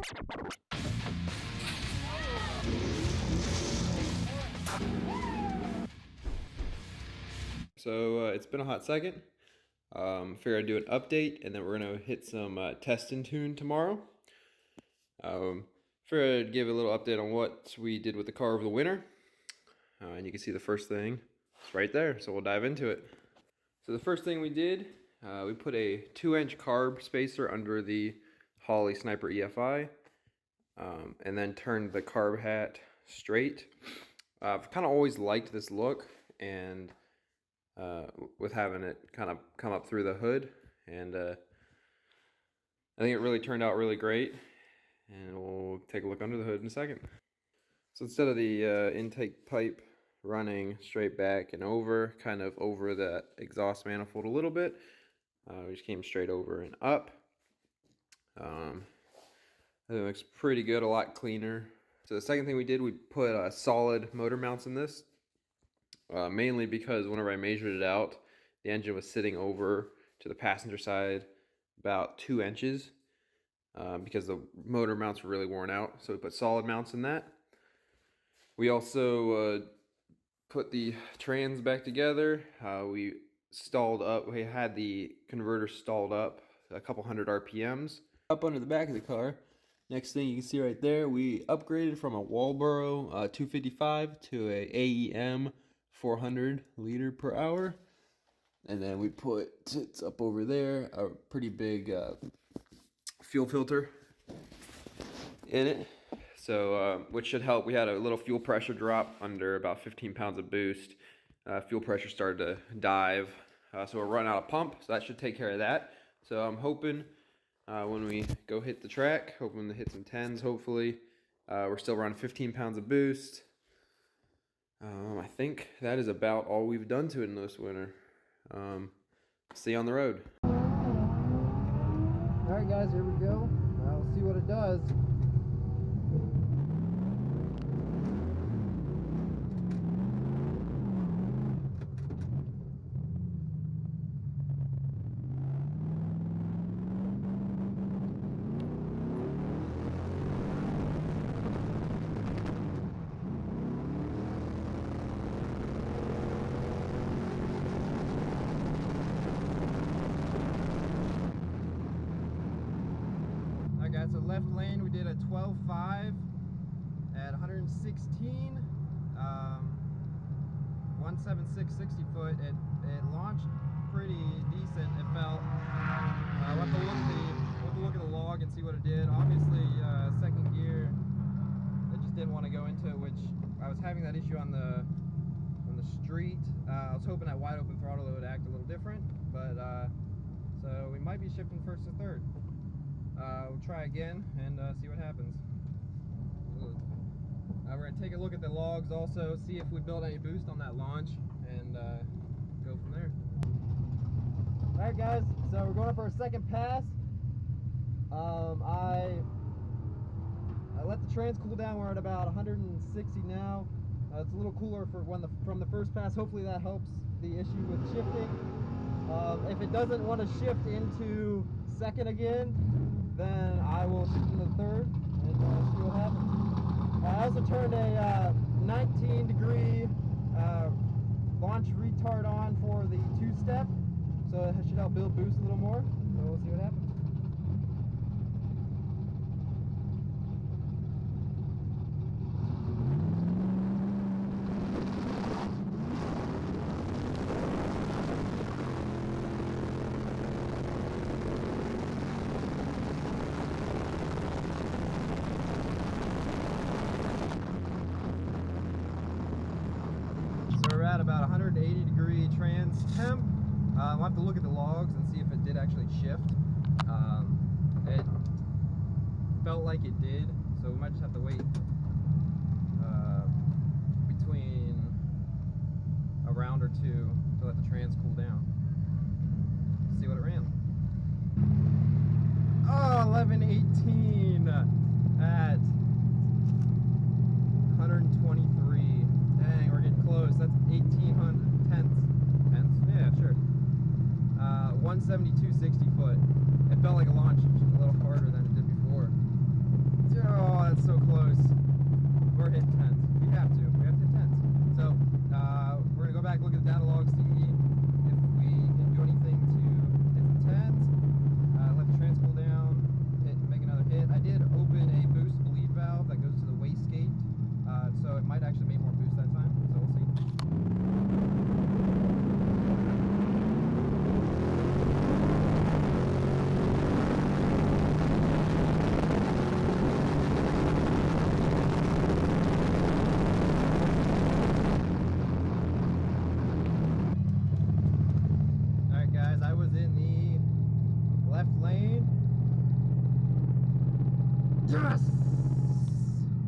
So it's been a hot second. Figured I'd do an update, and then we're gonna hit some test and tune tomorrow. Figured I'd give a little update on what we did with the car over the winter. And you can see the first thing, it's right there, so we'll dive into it. So the first thing we did, we put a 2-inch carb spacer under the Holley Sniper EFI, and then turned the carb hat straight. I've kind of always liked this look, and with having it kind of come up through the hood, and I think it really turned out really great, and we'll take a look under the hood in a second. So instead of the intake pipe running straight back and over, kind of over that exhaust manifold a little bit, we just came straight over and up. I think it looks pretty good, a lot cleaner. So the second thing we did, we put solid motor mounts in this, mainly because whenever I measured it out, the engine was sitting over to the passenger side about 2 inches, because the motor mounts were really worn out. So we put solid mounts in that. We also put the trans back together. We stalled up. We had the converter stalled up a couple hundred RPMs. Up under the back of the car. Next thing you can see right there, we upgraded from a Walboro 255 to a AEM 400 liter per hour. And then we put, it's up over there, a pretty big fuel filter in it. So, which should help. We had a little fuel pressure drop under about 15 pounds of boost. Fuel pressure started to dive. So we're running out of pump, so that should take care of that. So I'm hoping when we go hit the track, hoping to hit some 10s, hopefully. We're still running 15 pounds of boost. I think that is about all we've done to it in this winter. See you on the road. Alright guys, here we go. We'll see what it does. Guys, so left lane we did a 12.5 at 116, 176 60 foot. It launched pretty decent. It felt. We'll have to look at the log and see what it did. Obviously, second gear, it just didn't want to go into it, which I was having that issue on the street. I was hoping that wide open throttle it would act a little different, but so we might be shifting first to third. We'll try again and see what happens. We're going to take a look at the logs also, see if we built any boost on that launch, and go from there. Alright guys, so we're going up for a second pass. I let the trans cool down. We're at about 160 now. It's a little cooler for from the first pass. Hopefully that helps the issue with shifting. If it doesn't want to shift into second again, then I will shift into third and see what happens. I also turned a 19-degree launch retard on for the two-step, so it should help build boost a little more. So we'll see what happens. At about 180-degree trans temp. We'll have to look at the logs and see if it did actually shift. It felt like it did, so we might just have to wait between a round or two to let the trans cool down. See what it ran. Oh, 1118 at 123. Dang, we're getting close. That's 1800 tenths. Yeah, sure. 172 60 foot. It felt like it launched a little harder than it did before. Yes!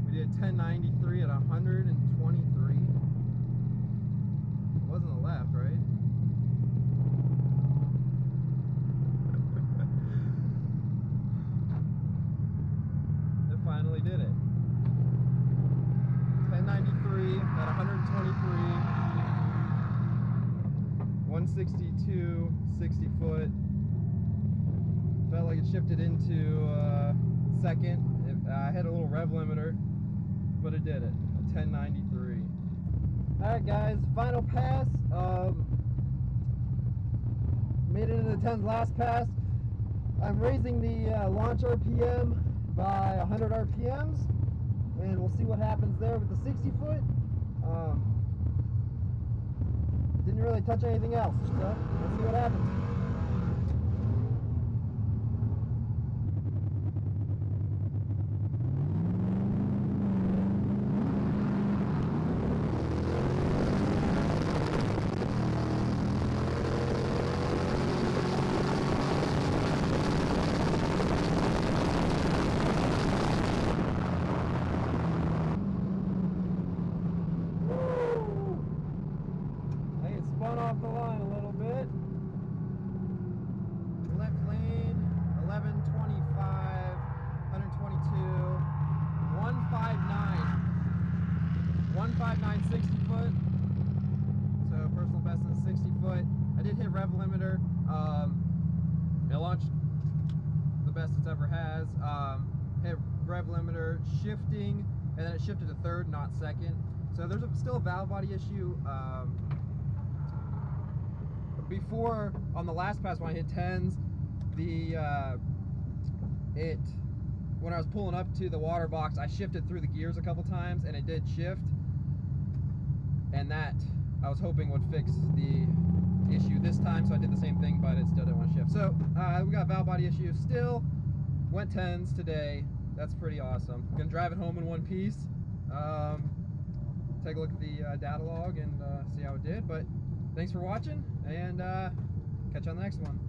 We did 1093 at 123. It wasn't the left, right? It finally did it. 1093 at 123. 162, 60 foot. Felt like it shifted into second. I had a little rev limiter, but it did it. 1093. Alright guys, final pass. Made it into the 10's last pass. I'm raising the launch RPM by 100 RPMs, and we'll see what happens there with the 60 foot. Didn't really touch anything else, so let's see what happens. Spun off the line a little bit. Left lane, 1125, 122, 159. 159 60 foot. So personal best in 60 foot. I did hit rev limiter. It launched the best it's ever has. Hit rev limiter, shifting, and then it shifted to third, not second. So there's still a valve body issue. Before, on the last pass when I hit 10s, when I was pulling up to the water box, I shifted through the gears a couple times, and it did shift, and that I was hoping would fix the issue this time, so I did the same thing, but it still didn't want to shift. So we got valve body issue still. Went 10s today. That's pretty awesome. Gonna drive it home in one piece. Take a look at the data log and see how it did, but thanks for watching, and catch you on the next one.